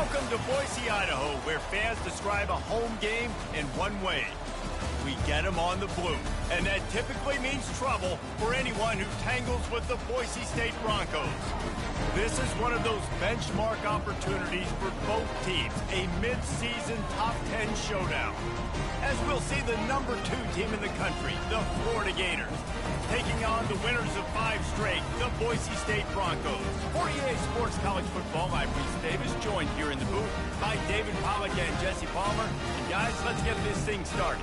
Welcome to Boise, Idaho, where fans describe a home game in one way. We get them on the blue, and that typically means trouble for anyone who tangles with the Boise State Broncos. This is one of those benchmark opportunities for both teams, a mid-season top 10 showdown. As we'll see the number 2 team in the country, the Florida Gators, taking on the winners of 5 straight, the Boise State Broncos. For EA Sports College Football, I'm Reese Davis, joined here in the booth by David Pollack and Jesse Palmer. And guys, let's get this thing started.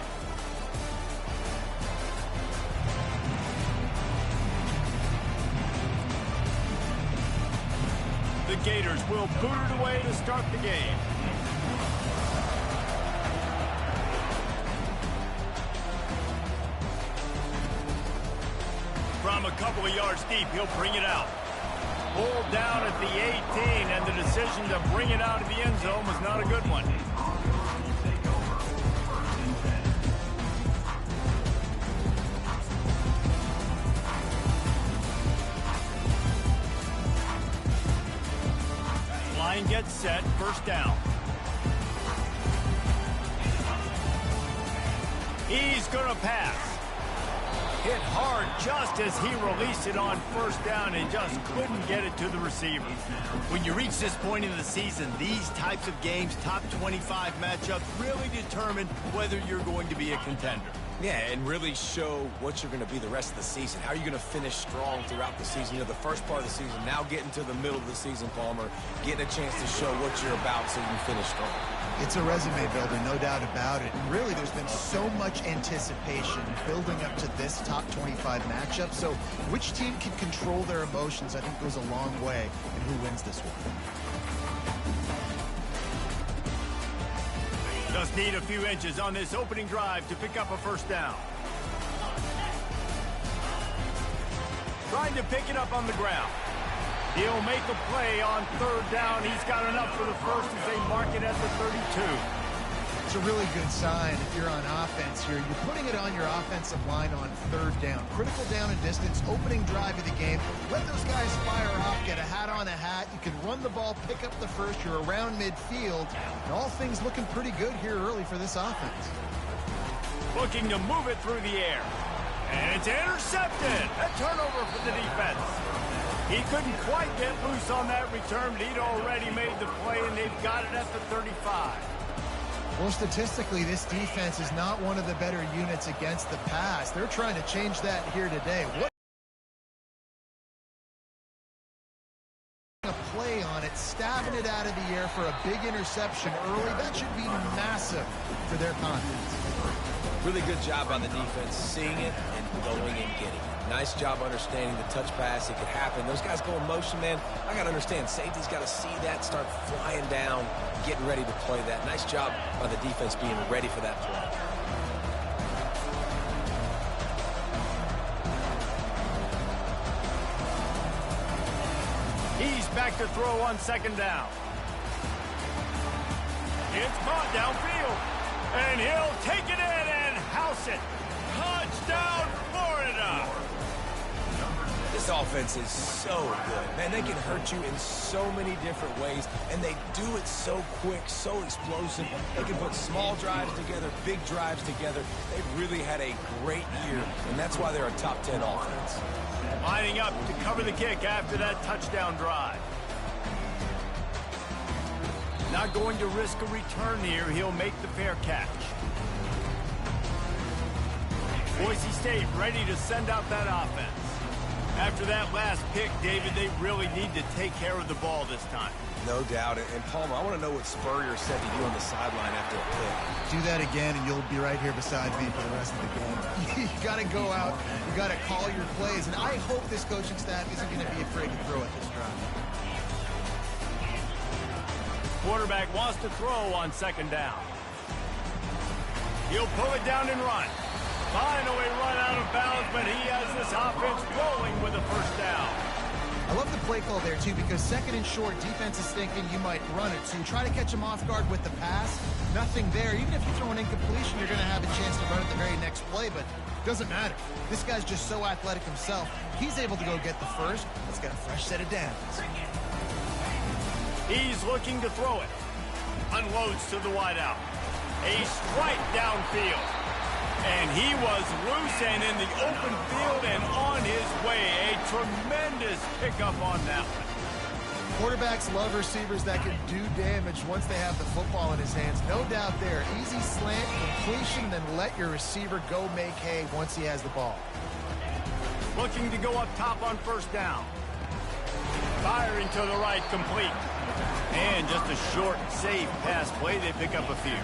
The Gators will boot it away to start the game. From a couple of yards deep, he'll bring it out. Pulled down at the 18, and the decision to bring it out of the end zone was not a good one. Line gets set, first down. He's gonna pass. Hit hard just as he released it on first down and just couldn't get it to the receiver. When you reach this point in the season, these types of games, top 25 matchups, really determine whether you're going to be a contender. Yeah, and really show what you're going to be the rest of the season. How are you going to finish strong throughout the season? You know, the first part of the season, now getting to the middle of the season, Palmer, getting a chance to show what you're about so you can finish strong. It's a resume builder, no doubt about it. And really, there's been so much anticipation building up to this top 25 matchup. So which team can control their emotions, I think, goes a long way in who wins this one. Just need a few inches on this opening drive to pick up a first down. Trying to pick it up on the ground. He'll make a play on third down. He's got enough for the first as they mark it at the 32. It's a really good sign if you're on offense here. You're putting it on your offensive line on third down. Critical down and distance, opening drive of the game. Let those guys fire off, get a hat on a hat. You can run the ball, pick up the first. You're around midfield. And all things looking pretty good here early for this offense. Looking to move it through the air. And it's intercepted. A turnover for the defense. He couldn't quite get loose on that return, but he'd already made the play, and they've got it at the 35. Well, statistically, this defense is not one of the better units against the pass. They're trying to change that here today. What a play on it, stabbing it out of the air for a big interception early. That should be massive for their confidence. Really good job on the defense, seeing it and going and getting it. Nice job understanding the touch pass. It could happen. Those guys go in motion, man. I got to understand, safety's got to see that, start flying down, getting ready to play that. Nice job by the defense being ready for that play. He's back to throw on second down. It's caught downfield. And he'll take it in and house it. Touchdown, Florida! This offense is so good. Man, they can hurt you in so many different ways, and they do it so quick, so explosive. They can put small drives together, big drives together. They've really had a great year, and that's why they're a top 10 offense. Lining up to cover the kick after that touchdown drive. Not going to risk a return here. He'll make the fair catch. Boise State ready to send out that offense. After that last pick, David, they really need to take care of the ball this time. No doubt. And Palmer, I want to know what Spurrier said to you on the sideline after a pick. Do that again, and you'll be right here beside me for the rest of the game. You got to go out. You got to call your plays. And I hope this coaching staff isn't going to be afraid to throw at this drive. Quarterback wants to throw on second down. He'll pull it down and run. Finally run out of bounds, but he has this offense rolling with a first down. I love the play call there, too, because second and short, defense is thinking you might run it. So you try to catch him off guard with the pass. Nothing there. Even if you throw an incompletion, you're going to have a chance to run at the very next play, but it doesn't matter. This guy's just so athletic himself. He's able to go get the first. Let's get a fresh set of downs. He's looking to throw it. unloads to the wideout. A strike downfield. And he was loose and in the open field and on his way. A tremendous pickup on that one. Quarterbacks love receivers that can do damage once they have the football in his hands. No doubt there. Easy slant, completion, then let your receiver go make hay once he has the ball. Looking to go up top on first down. Firing to the right, complete. And just a short, safe pass play. They pick up a few.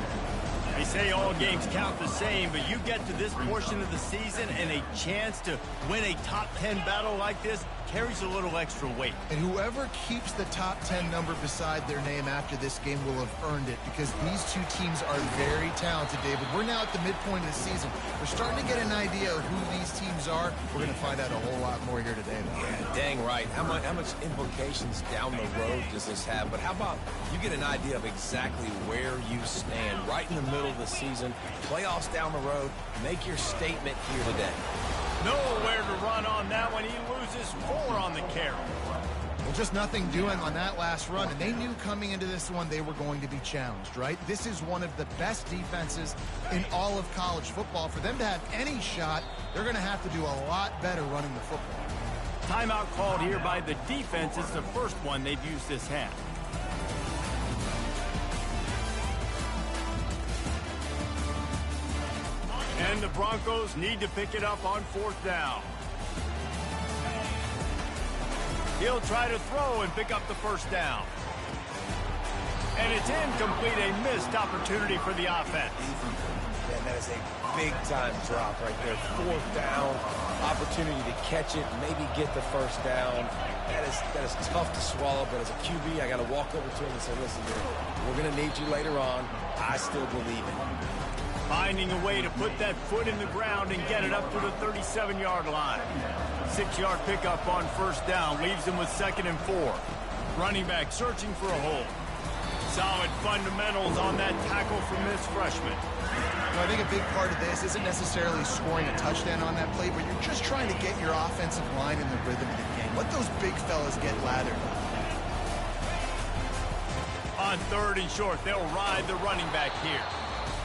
They say all games count the same, but you get to this portion of the season and a chance to win a top 10 battle like this carries a little extra weight. And whoever keeps the top 10 number beside their name after this game will have earned it, because these two teams are very talented, David. We're now at the midpoint of the season. We're starting to get an idea of who these teams are. We're going to find out a whole lot more here today, though. Yeah, dang right. How much implications down the road does this have? But how about you get an idea of exactly where you stand right in the middle of the season, playoffs down the road, make your statement here today. Nowhere to run on that one. He loses 4 on the carry. Well, just nothing doing on that last run, and they knew coming into this one they were going to be challenged, right? This is one of the best defenses in all of college football. For them to have any shot, they're going to have to do a lot better running the football. Timeout called here by the defense. It's the first one they've used this half. And the Broncos need to pick it up on fourth down. He'll try to throw and pick up the first down. And it's incomplete, a missed opportunity for the offense. Man, that is a big-time drop right there. Fourth down, opportunity to catch it, maybe get the first down. That is tough to swallow, but as a QB, I got to walk over to him and say, listen, dude, we're going to need you later on. I still believe it. Finding a way to put that foot in the ground and get it up to the 37-yard line. 6-yard pickup on first down leaves him with 2nd and 4. Running back searching for a hole. Solid fundamentals on that tackle from this freshman. I think a big part of this isn't necessarily scoring a touchdown on that play, but you're just trying to get your offensive line in the rhythm of the game. Let those big fellas get lathered. On 3rd and short, they'll ride the running back here.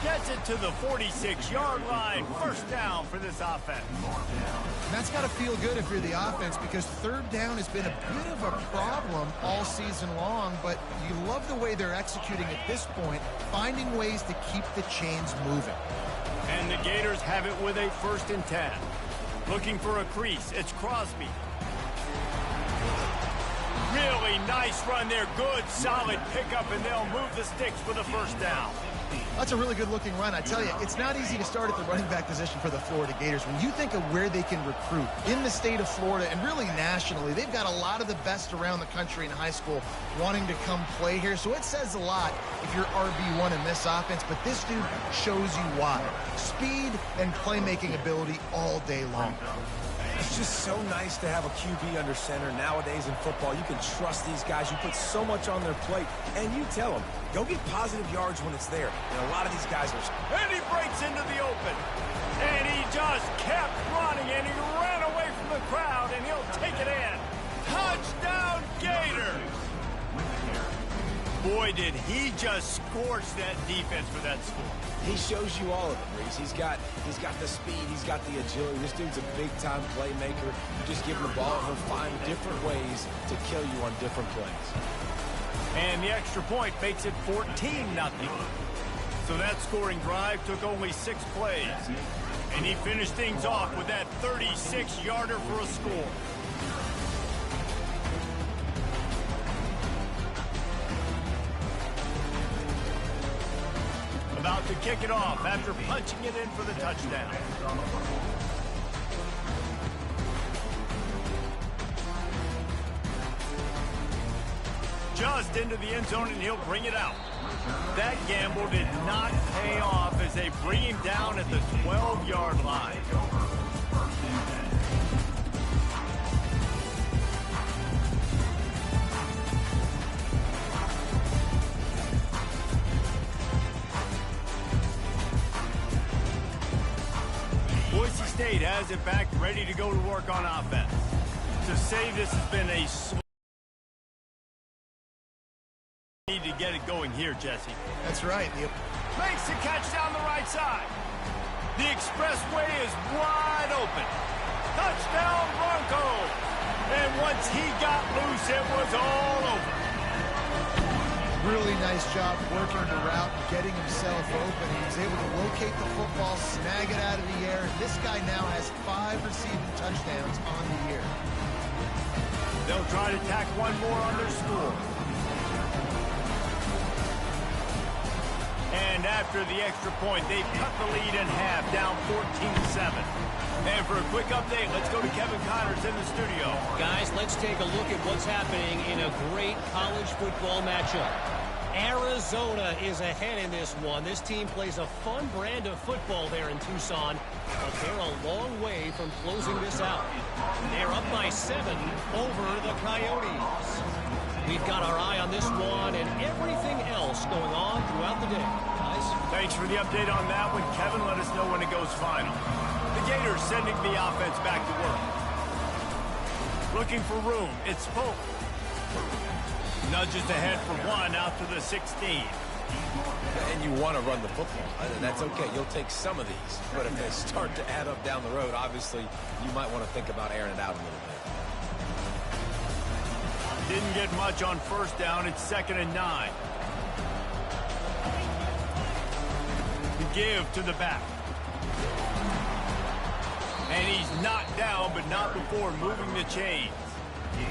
Gets it to the 46-yard line. First down for this offense. And that's got to feel good if you're the offense, because 3rd down has been a bit of a problem all season long, but you love the way they're executing at this point, finding ways to keep the chains moving. And the Gators have it with a 1st and 10. Looking for a crease. It's Crosby. Really nice run there. Good, solid pickup, and they'll move the sticks for the first down. That's a really good-looking run. I tell you, it's not easy to start at the running back position for the Florida Gators. When you think of where they can recruit in the state of Florida and really nationally, they've got a lot of the best around the country in high school wanting to come play here. So it says a lot if you're RB1 in this offense, but this dude shows you why. Speed and playmaking ability all day long. It's just so nice to have a QB under center. Nowadays in football, you can trust these guys. You put so much on their plate, and you tell them, go get positive yards when it's there. And a lot of these guys are... And he breaks into the open. And he just kept running, and he ran away from the crowd, and he'll take it in. Touchdown, Gators! Boy, did he just scorch that defense for that score. He shows you all of it, Reese. He's got the speed, he's got the agility. This dude's a big-time playmaker. You just give him the ball, and he'll find different ways to kill you on different plays. And the extra point makes it 14-0. So that scoring drive took only 6 plays. And he finished things off with that 36-yarder for a score. About to kick it off after punching it in for the touchdown. Just into the end zone, and he'll bring it out. That gamble did not pay off as they bring him down at the 12-yard line. Boise State has it back, ready to go to work on offense. To say this has been a Need to get it going here, Jesse. That's right. Makes the catch down the right side. The expressway is wide open. Touchdown Broncos. And once he got loose, it was all over. Really nice job working the route, getting himself open. He was able to locate the football, snag it out of the air. This guy now has 5 receiving touchdowns on the year. They'll try to tack one more on their score. And after the extra point, they've cut the lead in half, down 14-7. And for a quick update, let's go to Kevin Connors in the studio. Guys, let's take a look at what's happening in a great college football matchup. Arizona is ahead in this one. This team plays a fun brand of football there in Tucson, but they're a long way from closing this out. They're up by 7 over the Coyotes. We've got our eye on this one and everything else going on throughout the day. Guys, thanks for the update on that one, Kevin. Let us know when it goes final. The Gators sending the offense back to work. Looking for room. It's Pope. Nudges ahead for 1 out to the 16. And you want to run the football. That's okay. You'll take some of these. But if they start to add up down the road, obviously, you might want to think about airing it out a little bit. Didn't get much on first down. It's 2nd and 9. The give to the back. And he's knocked down, but not before moving the chains.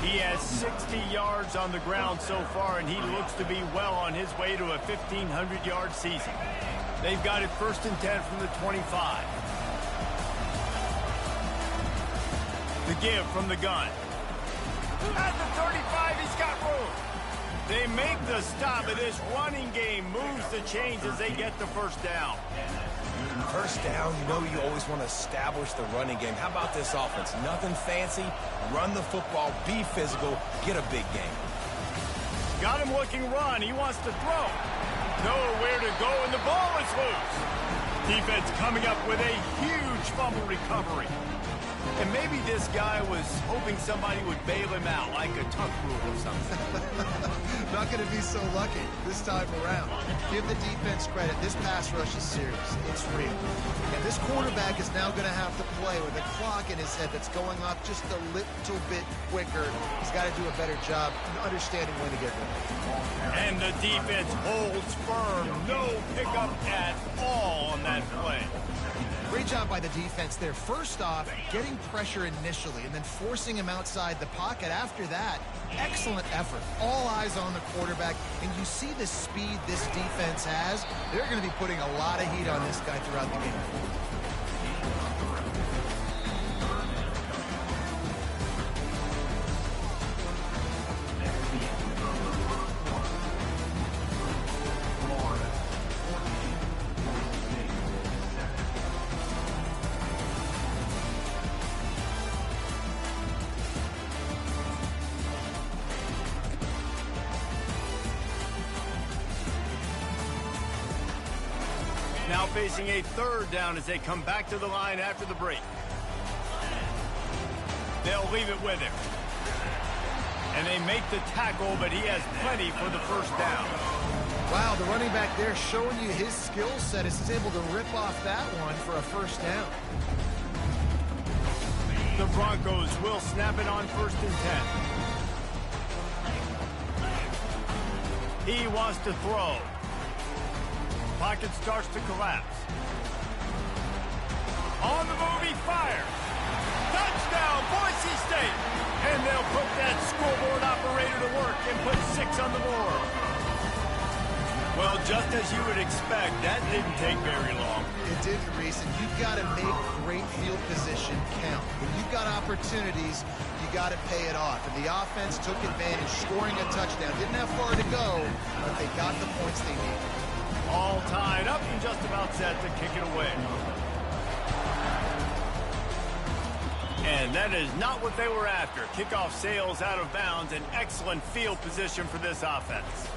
He has 60 yards on the ground so far, and he looks to be well on his way to a 1,500-yard season. They've got it 1st and 10 from the 25. The give from the gun. At the 35, he's got room. They make the stop, but this running game moves the chains as they get the first down. First down, you know you always want to establish the running game. How about this offense? Nothing fancy. Run the football, be physical, get a big game. Got him looking run. He wants to throw. Nowhere to go, and the ball is loose. Defense coming up with a huge fumble recovery. And maybe this guy was hoping somebody would bail him out, like a tuck rule or something. Not going to be so lucky this time around. Give the defense credit. This pass rush is serious. It's real. And this quarterback is now going to have to play with a clock in his head that's going off just a little bit quicker. He's got to do a better job understanding when to get there. And the defense holds firm. No pickup at all on that play. Great job by the defense there. First off, getting pressure initially and then forcing him outside the pocket. After that, excellent effort. All eyes on the quarterback. And you see the speed this defense has. They're going to be putting a lot of heat on this guy throughout the game. Now facing a 3rd down as they come back to the line after the break. They'll leave it with him. And they make the tackle, but he has plenty for the first down. Wow, the running back there showing you his skill set as he's able to rip off that one for a first down. The Broncos will snap it on 1st and 10. He wants to throw. Pocket starts to collapse. On the move, he fires. Touchdown, Boise State. And they'll put that scoreboard operator to work and put 6 on the board. Well, just as you would expect, that didn't take very long. It didn't, Reese, and you've got to make great field position count. When you've got opportunities, you got to pay it off. And the offense took advantage, scoring a touchdown. Didn't have far to go, but they got the points they needed. All tied up and just about set to kick it away. And that is not what they were after. Kickoff sails out of bounds, and excellent field position for this offense.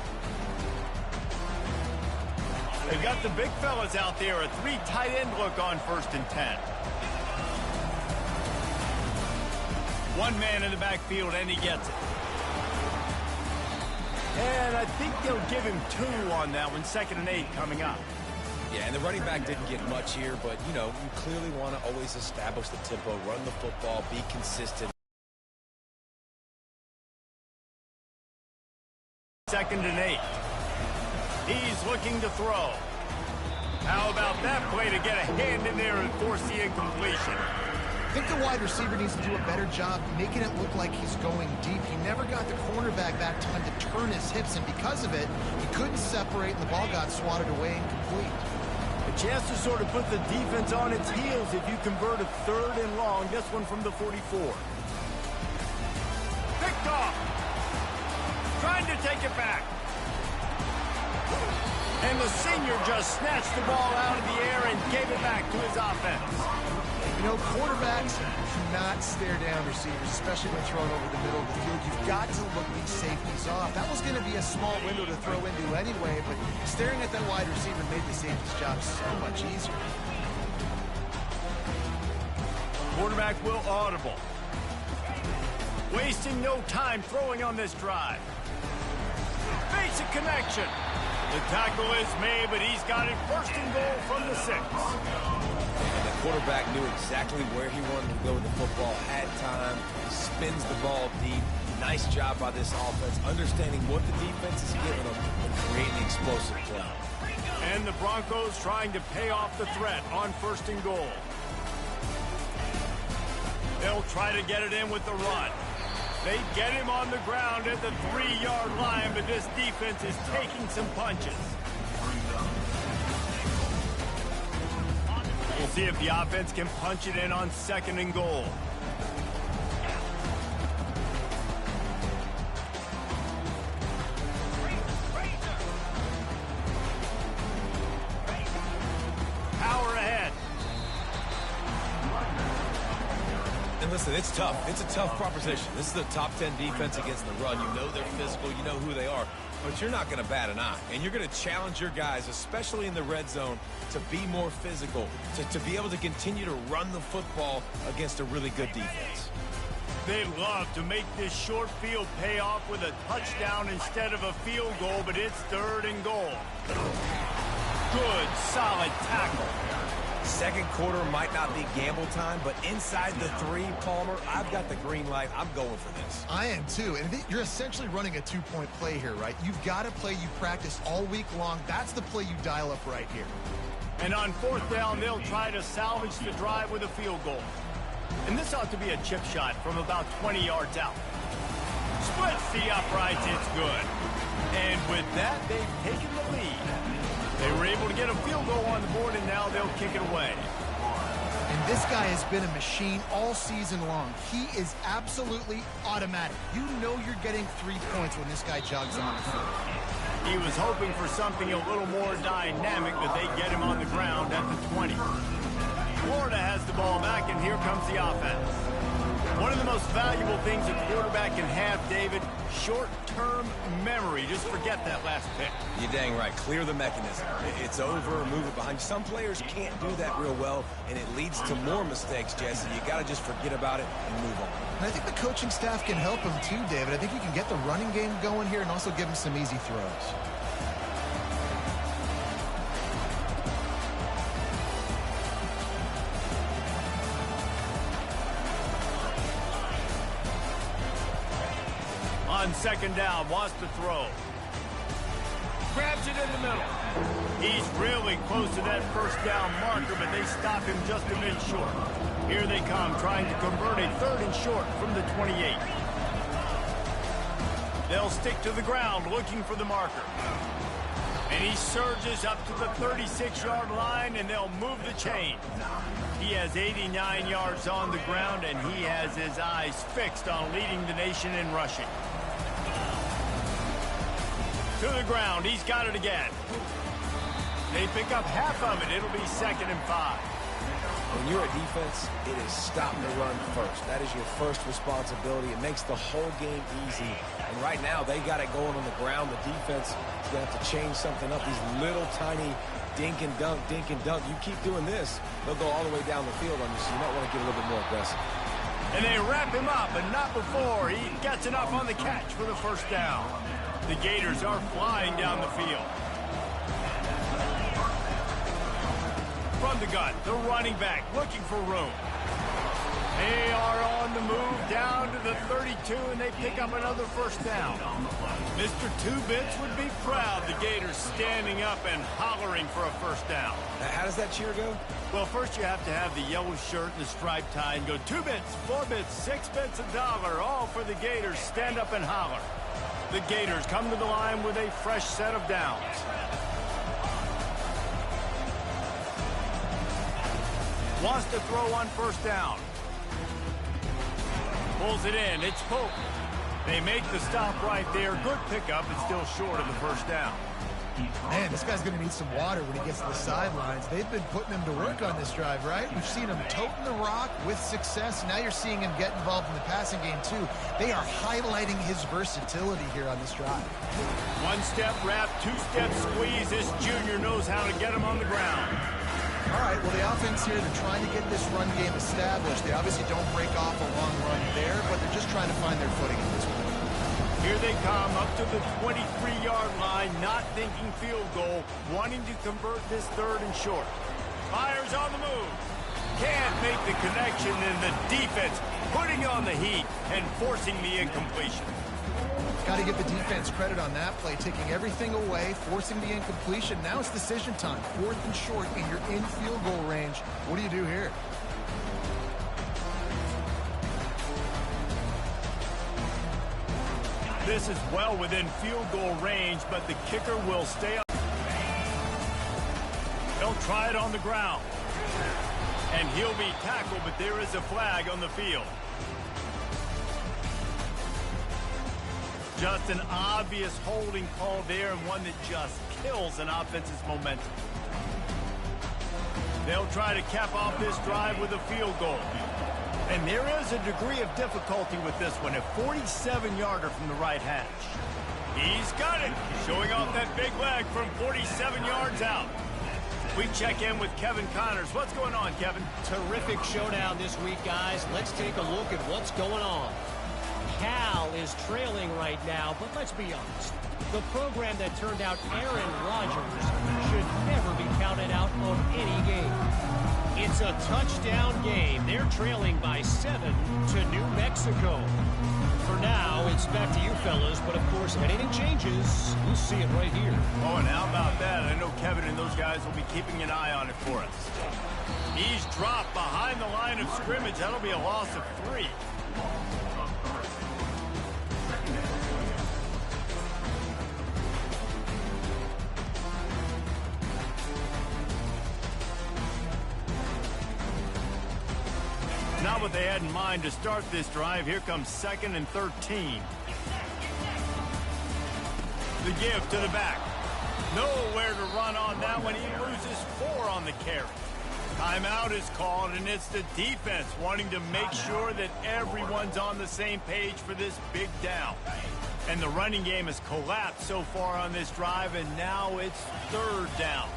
They've got the big fellas out there, a 3 tight end look on 1st and 10. One man in the backfield, and he gets it. And I think they'll give him 2 on that one, 2nd and 8 coming up. Yeah, and the running back didn't get much here, but, you know, you clearly want to always establish the tempo, run the football, be consistent. 2nd and 8. He's looking to throw. How about that play to get a hand in there and force the incompletion? I think the wide receiver needs to do a better job making it look like he's going deep. He never got the cornerback that time to turn his hips, and because of it, he couldn't separate, and the ball got swatted away incomplete. A chance to sort of put the defense on its heels if you convert a 3rd and long. This one from the 44. Picked off. Trying to take it back. And the senior just snatched the ball out of the air and gave it back to his offense. You know, quarterbacks cannot stare down receivers, especially when thrown over the middle of the field. You've got to look these safeties off. That was going to be a small window to throw into anyway, but staring at that wide receiver made the safety's job so much easier. Quarterback will audible. Wasting no time throwing on this drive. Basic connection. The tackle is made, but he's got it 1st and goal from the 6. And the quarterback knew exactly where he wanted to go with the football, had time, spins the ball deep. Nice job by this offense, understanding what the defense is giving them and creating explosive play. And the Broncos trying to pay off the threat on 1st and goal. They'll try to get it in with the run. They get him on the ground at the 3-yard line, but this defense is taking some punches. We'll see if the offense can punch it in on 2nd and goal. Power ahead. And listen, it's tough. It's a tough proposition. This is the top 10 defense against the run. You know they're physical. You know who they are. But you're not going to bat an eye. And you're going to challenge your guys, especially in the red zone, to be more physical, to be able to continue to run the football against a really good defense. They'd love to make this short field pay off with a touchdown instead of a field goal, but it's 3rd and goal. Good, solid tackle. 2nd quarter might not be gamble time, but inside the 3, Palmer, I've got the green light. I'm going for this. I am too, and you're essentially running a 2-point play here, right? You've got a play you practice all week long. That's the play you dial up right here. And on 4th down, they'll try to salvage the drive with a field goal. And this ought to be a chip shot from about 20 yards out. Splits the uprights, it's good. And with that, they've taken the lead. They were able to get a field goal on the board, and now they'll kick it away. And this guy has been a machine all season long. He is absolutely automatic. You know you're getting 3 points when this guy jogs on the field. He was hoping for something a little more dynamic, but they get him on the ground at the 20. Florida has the ball back, and here comes the offense. One of the most valuable things a quarterback can have, David, short-term memory. Just forget that last pick. You're dang right. Clear the mechanism. It's over, move it behind you. Some players can't do that real well, and it leads to more mistakes, Jesse. You got to just forget about it and move on. And I think the coaching staff can help him too, David. I think you can get the running game going here and also give him some easy throws. On 2nd down, wants to throw. Grabs it in the middle. He's really close to that 1st down marker, but they stop him just a bit short. Here they come, trying to convert a 3rd and short from the 28. They'll stick to the ground, looking for the marker. And he surges up to the 36-yard line, and they'll move the chain. He has 89 yards on the ground, and he has his eyes fixed on leading the nation in rushing. To the ground. He's got it again. They pick up half of it. It'll be 2nd and 5. When you're a defense, it is stop the run first. That is your first responsibility. It makes the whole game easy. And right now, they got it going on the ground. The defense is going to have to change something up. These little tiny dink and dunk, dink and dunk. You keep doing this, they'll go all the way down the field on you, so you might want to get a little bit more aggressive. And they wrap him up, but not before he gets enough on the catch for the 1st down. The Gators are flying down the field. From the gun, the running back looking for room. They are on the move down to the 32, and they pick up another first down. Mr. Two Bits would be proud. The Gators standing up and hollering for a first down. How does that cheer go? Well, first you have to have the yellow shirt and the striped tie and go 2 bits, 4 bits, 6 bits, $1, all for the Gators. Stand up and holler. The Gators come to the line with a fresh set of downs. Wants to throw on first down. Pulls it in. It's Pope. They make the stop right there. Good pickup, but still short of the first down. Man, this guy's going to need some water when he gets to the sidelines. They've been putting him to work on this drive, right? We've seen him toting the rock with success. Now you're seeing him get involved in the passing game, too. They are highlighting his versatility here on this drive. 1-step wrap, 2-step squeeze. This junior knows how to get him on the ground. All right, well, the offense here, they're trying to get this run game established. They obviously don't break off a long run there, but they're just trying to find their footing at this point. Here they come up to the 23-yard line, not thinking field goal, wanting to convert this third and short. Fires on the move. Can't make the connection, and the defense putting on the heat and forcing the incompletion. Got to give the defense credit on that play, taking everything away, forcing the incompletion. Now it's decision time. 4th and short, and you're in field goal range. What do you do here? This is well within field goal range, but the kicker will stay up. He'll try it on the ground. And he'll be tackled, but there is a flag on the field. Just an obvious holding call there, and one that just kills an offense's momentum. They'll try to cap off this drive with a field goal. And there is a degree of difficulty with this one, a 47-yarder from the right hash. He's got it, showing off that big leg from 47 yards out. We check in with Kevin Connors. What's going on, Kevin? Terrific showdown this week, guys. Let's take a look at what's going on. Cal is trailing right now, but let's be honest. The program that turned out Aaron Rodgers should never be counted out of any game. It's a touchdown game. They're trailing by 7 to New Mexico. For now, it's back to you fellas, but of course, if anything changes, we'll see it right here. Oh, and how about that? I know Kevin and those guys will be keeping an eye on it for us. He's dropped behind the line of scrimmage. That'll be a loss of 3. Not what they had in mind to start this drive. Here comes 2nd and 13. The give to the back. Nowhere to run on that one. He loses 4 on the carry. Timeout is called, and it's the defense wanting to make sure that everyone's on the same page for this big down. And the running game has collapsed so far on this drive, and now it's 3rd down.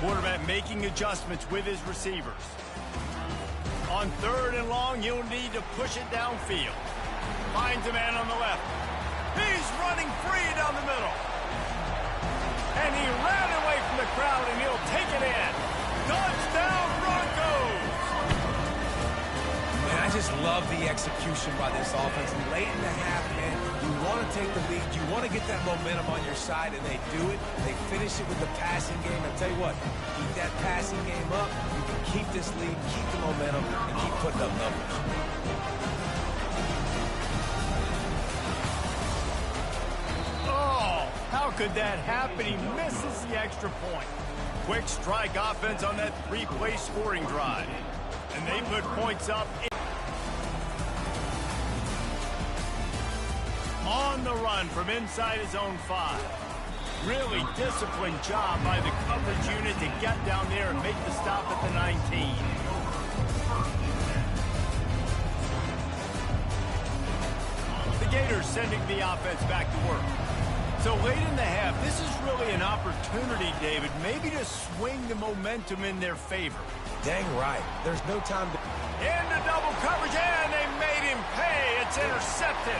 Quarterback making adjustments with his receivers. On 3rd and long, you'll need to push it downfield. Finds a man on the left. He's running free down the middle. And he ran away from the crowd, and he'll take it in. Touchdown, Broncos! Man, I just love the execution by this offense. Late in the half, man, you want to take the lead. You want to get that momentum on your side, and they do it. They finish it with the passing game. I tell you what, keep that passing game up. You can keep this lead, keep the momentum, and keep putting up numbers. Oh, how could that happen? He misses the extra point. Quick strike offense on that 3-play scoring drive. And they put points up. On the run from inside his own 5. Really disciplined job by the coverage unit to get down there and make the stop at the 19. The Gators sending the offense back to work. So late in the half, this is really an opportunity, David, maybe to swing the momentum in their favor. Dang right. There's no time to... Into double coverage, it's intercepted.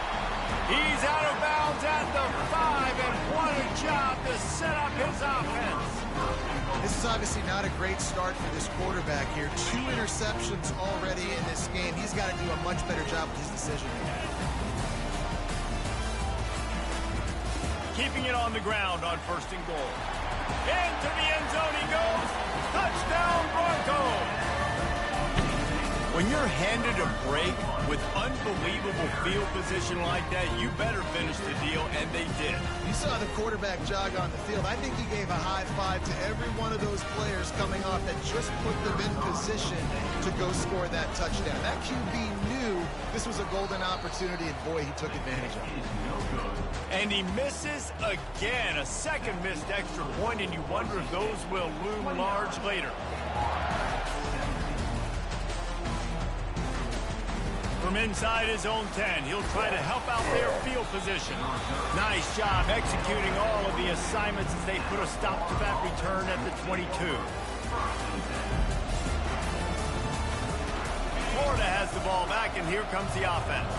He's out of bounds at the 5, and what a job to set up his offense. This is obviously not a great start for this quarterback here. 2 interceptions already in this game. He's got to do a much better job with his decision. Keeping it on the ground on 1st and goal. Into the end zone he goes. Touchdown, Broncos. When you're handed a break with unbelievable field position like that, you better finish the deal, and they did. You saw the quarterback jog on the field. I think he gave a high five to every one of those players coming off that just put them in position to go score that touchdown. That QB knew this was a golden opportunity, and boy, he took advantage of it. And he misses again. A second missed extra point, and you wonder if those will loom large later. From inside his own 10, he'll try to help out their field position. Nice job executing all of the assignments as they put a stop to that return at the 22. Florida has the ball back, and here comes the offense.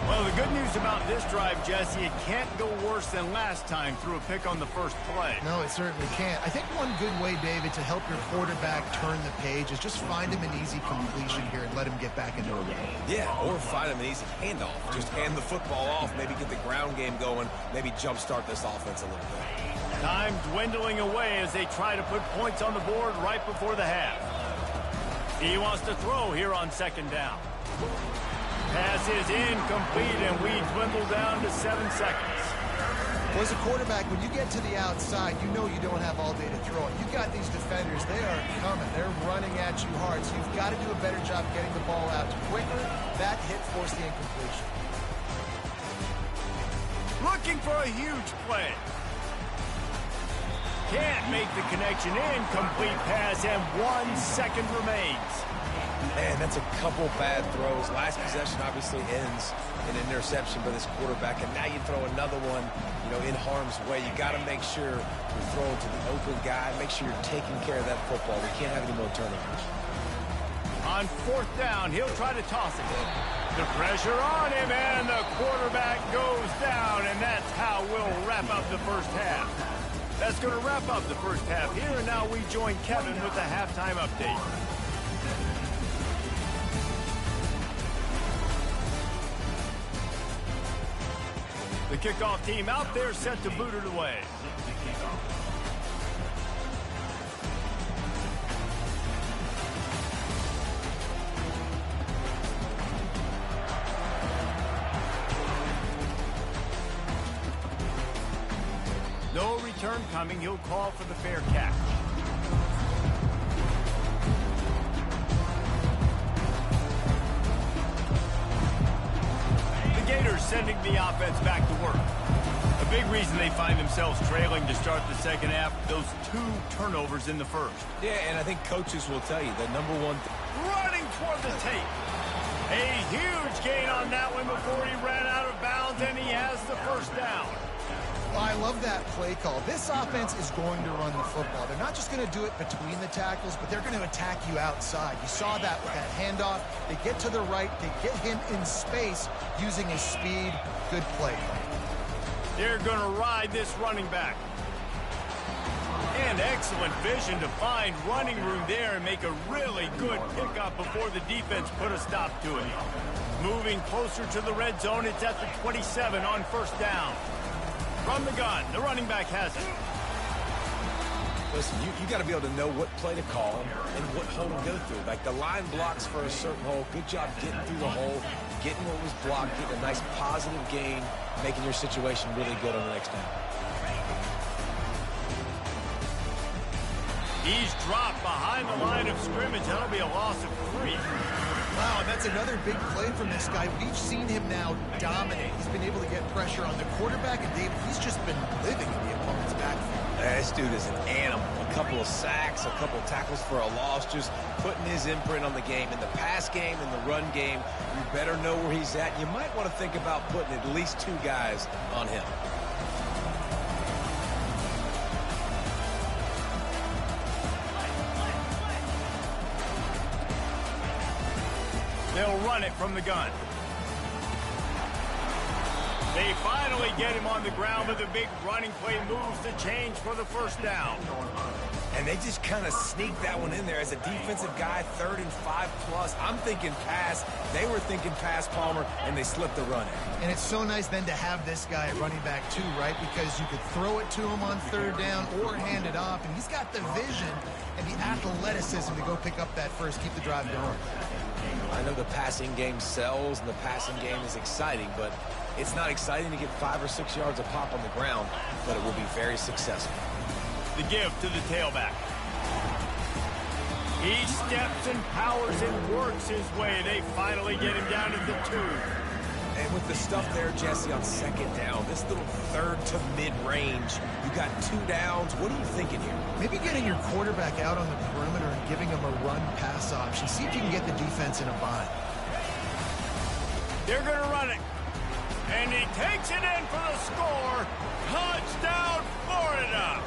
Well, the good news about this drive, Jesse, it can't go worse than last time through a pick on the first play. No, it certainly can't. I think one good way, David, to help your quarterback turn the page is just find him an easy completion here and let him get back into a run. Yeah, or find him an easy handoff. Just hand the football off, maybe get the ground game going, maybe jumpstart this offense a little bit. Time dwindling away as they try to put points on the board right before the half. He wants to throw here on 2nd down. Pass is incomplete, and we dwindle down to 7 seconds. Well, as a quarterback, when you get to the outside, you know you don't have all day to throw it. You've got these defenders. They are coming. They're running at you hard, so you've got to do a better job getting the ball out quicker. That hit forced the incompletion. Looking for a huge play. Can't make the connection. Incomplete pass, and 1 second remains. Man, that's a couple bad throws. Last possession obviously ends in an interception by this quarterback, and now you throw another one, in harm's way. You got to make sure you're throwing to the open guy. Make sure you're taking care of that football. We can't have any more turnovers. On 4th down, he'll try to toss it. The pressure on him, and the quarterback goes down, and that's how we'll wrap up the first half. That's going to wrap up the first half here, and now we join Kevin with the halftime update. The kickoff team out there set to boot it away. No return coming. He'll call for the fair catch. Gators sending the offense back to work. A big reason they find themselves trailing to start the second half, those 2 turnovers in the first. Yeah, and I think coaches will tell you the number one running toward the tape. A huge gain on that one before he ran out of bounds, and he has the first down. Well, I love that play call. This offense is going to run the football. They're not just going to do it between the tackles, but they're going to attack you outside. You saw that with that handoff. They get to the right. They get him in space using his speed. Good play. They're going to ride this running back. And excellent vision to find running room there and make a really good pickup before the defense put a stop to it. Moving closer to the red zone, it's at the 27 on 1st down. From the gun, the running back has it. Listen, you got to be able to know what play to call and what hole to go through. Like the line blocks for a certain hole. Good job getting through the hole, getting what was blocked, getting a nice positive gain, making your situation really good on the next down. He's dropped behind the line of scrimmage. That'll be a loss of 3. Wow, that's another big play from this guy. We've seen him now dominate. He's been able to get pressure on the quarterback, and David, he's just been living in the opponent's backfield. This dude is an animal. A couple of sacks, a couple of tackles for a loss, just putting his imprint on the game. In the pass game, in the run game, you better know where he's at. You might want to think about putting at least 2 guys on him. They'll run it from the gun. They finally get him on the ground with a big running play moves the change for the first down. And they just kind of sneaked that one in there as a defensive guy, 3rd and 5+. I'm thinking pass. They were thinking pass, Palmer, and they slipped the run in. And it's so nice then to have this guy at running back too, right? Because you could throw it to him on 3rd down or hand it off, and he's got the vision and the athleticism to go pick up that first, keep the drive going. I know the passing game sells and the passing game is exciting, but it's not exciting to get 5 or 6 yards a pop on the ground, but it will be very successful. The give to the tailback. He steps and powers and works his way. They finally get him down at the 2. And with the stuff there, Jesse, on 2nd down, this little 3rd to mid-range, you got 2 downs. What are you thinking here? Maybe getting your quarterback out on the perimeter and giving him a run-pass option. See if you can get the defense in a bind. They're going to run it. And he takes it in for the score. Touchdown, Florida.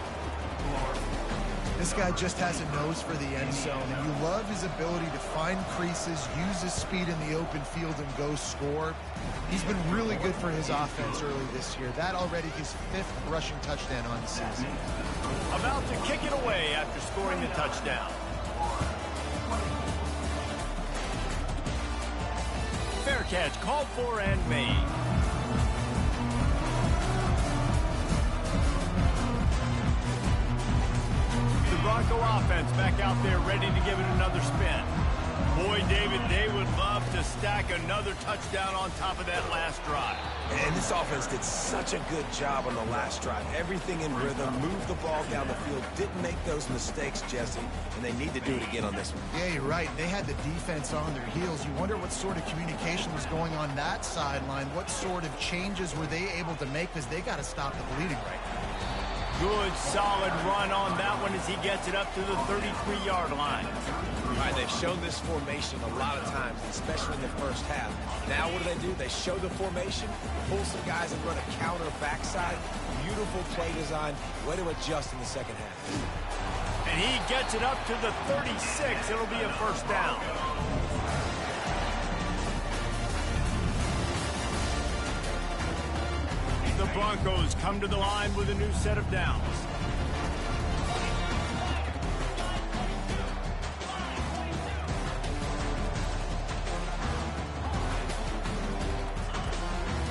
This guy just has a nose for the end zone, and you love his ability to find creases, use his speed in the open field, and go score. He's been really good for his offense early this year. That already his 5th rushing touchdown on the season. About to kick it away after scoring the touchdown. Fair catch called for and made. Bronco offense back out there ready to give it another spin. Boy, David, they would love to stack another touchdown on top of that last drive. And this offense did such a good job on the last drive. Everything in rhythm, moved the ball down the field, didn't make those mistakes, Jesse, and they need to do it again on this one. Yeah, you're right. They had the defense on their heels. You wonder what sort of communication was going on that sideline. What sort of changes were they able to make, because they got to stop the bleeding right now. Good, solid run on that one as he gets it up to the 33-yard line. All right, they've shown this formation a lot of times, especially in the first half. Now what do? They show the formation, pull some guys and run a counter backside. Beautiful play design. Way to adjust in the second half. And he gets it up to the 36. It'll be a first down. The Broncos come to the line with a new set of downs.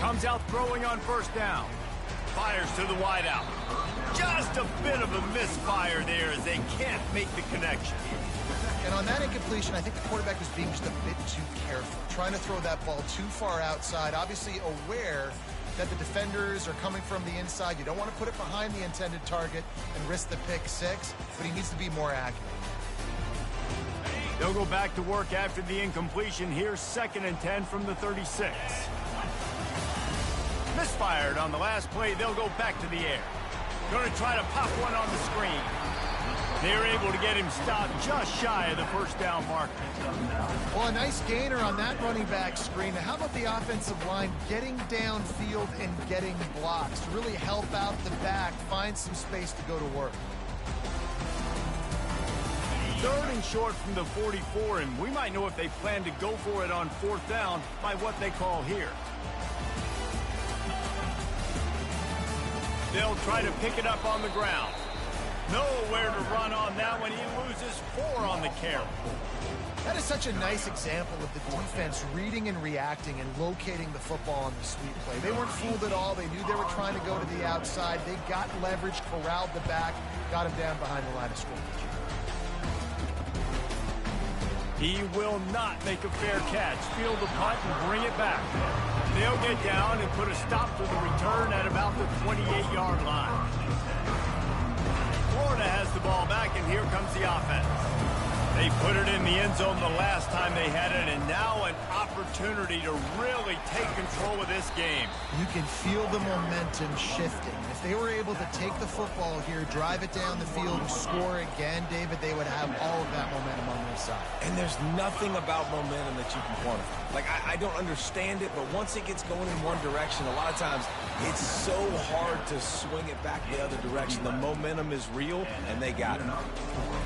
Comes out throwing on first down. Fires to the wideout. Just a bit of a misfire there as they can't make the connection. And on that incompletion, I think the quarterback was being just a bit too careful, trying to throw that ball too far outside, obviously aware that the defenders are coming from the inside. You don't want to put it behind the intended target and risk the pick 6, but he needs to be more accurate. They'll go back to work after the incompletion. Here's 2nd and 10 from the 36. Misfired on the last play. They'll go back to the air. Going to try to pop one on the screen. They're able to get him stopped just shy of the first down marker. Well, a nice gainer on that running back screen. Now, how about the offensive line getting downfield and getting blocks to really help out the back, find some space to go to work? 3rd and short from the 44, and we might know if they plan to go for it on 4th down by what they call here. They'll try to pick it up on the ground. Nowhere to run on that one. He loses 4 on the carry. That is such a nice example of the defense reading and reacting and locating the football on the sweep play. They weren't fooled at all. They knew they were trying to go to the outside. They got leverage, corralled the back, got him down behind the line of scrimmage. He will not make a fair catch. Field the punt and bring it back. They'll get down and put a stop to the return at about the 28-yard line. Florida has the ball back, and here comes the offense. They put it in the end zone the last time they had it, and now an opportunity to really take control of this game. You can feel the momentum shifting. If they were able to take the football here, drive it down the field, and score again, David, they would have all of that momentum on their side. And there's nothing about momentum that you can quantify. Like, I don't understand it, but once it gets going in one direction, a lot of times it's so hard to swing it back the other direction. The momentum is real, and they got it.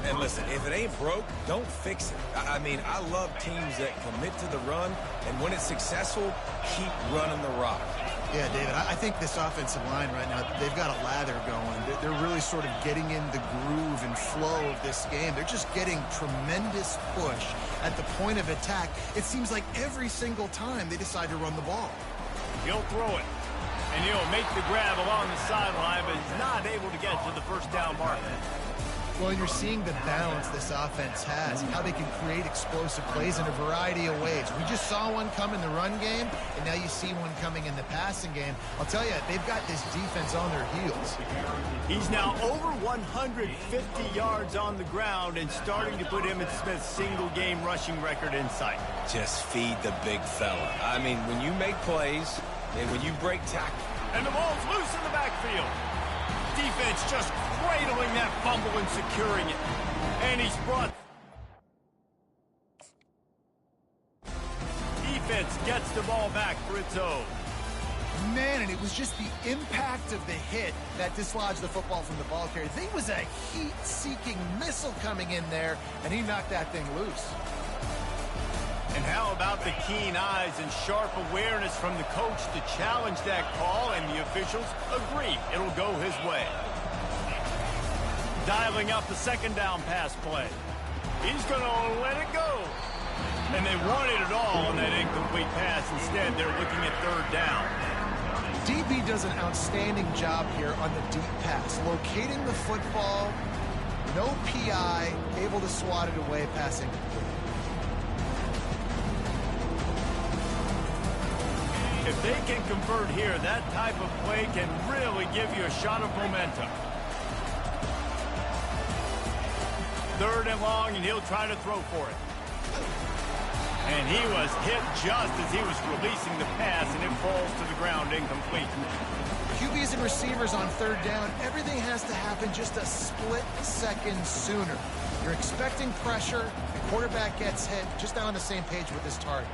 And listen, if it ain't broke, don't fix it. I mean, I love teams that commit to the run, and when it's successful, keep running the rock. Yeah, David, I think this offensive line right now, they've got a lather going. They're really sort of getting in the groove and flow of this game. They're just getting tremendous push at the point of attack. It seems like every single time they decide to run the ball. He'll throw it, and he'll make the grab along the sideline, but he's not able to get to the first down marker. Well, you're seeing the balance this offense has and how they can create explosive plays in a variety of ways. We just saw one come in the run game, and now you see one coming in the passing game. I'll tell you, they've got this defense on their heels. He's now over 150 yards on the ground and starting to put Emmitt Smith's single-game rushing record in sight. Just feed the big fella. I mean, when you make plays and when you break tackle. And the ball's loose in the backfield. Defense just cradling that fumble and securing it. And he's brought... Defense gets the ball back for its own. Man, and it was just the impact of the hit that dislodged the football from the ball carrier. There was a heat-seeking missile coming in there, and he knocked that thing loose. And how about the keen eyes and sharp awareness from the coach to challenge that call, and the officials agree it'll go his way. Dialing up the second down pass play. He's going to let it go. And they wanted it all on that incomplete pass. Instead, they're looking at third down. DB does an outstanding job here on the deep pass, locating the football, no PI, able to swat it away, passing complete. If they can convert here, that type of play can really give you a shot of momentum. Third and long, and he'll try to throw for it. And he was hit just as he was releasing the pass, and it falls to the ground incomplete. QBs and receivers on third down, everything has to happen just a split second sooner. You're expecting pressure, the quarterback gets hit, just not on the same page with his target.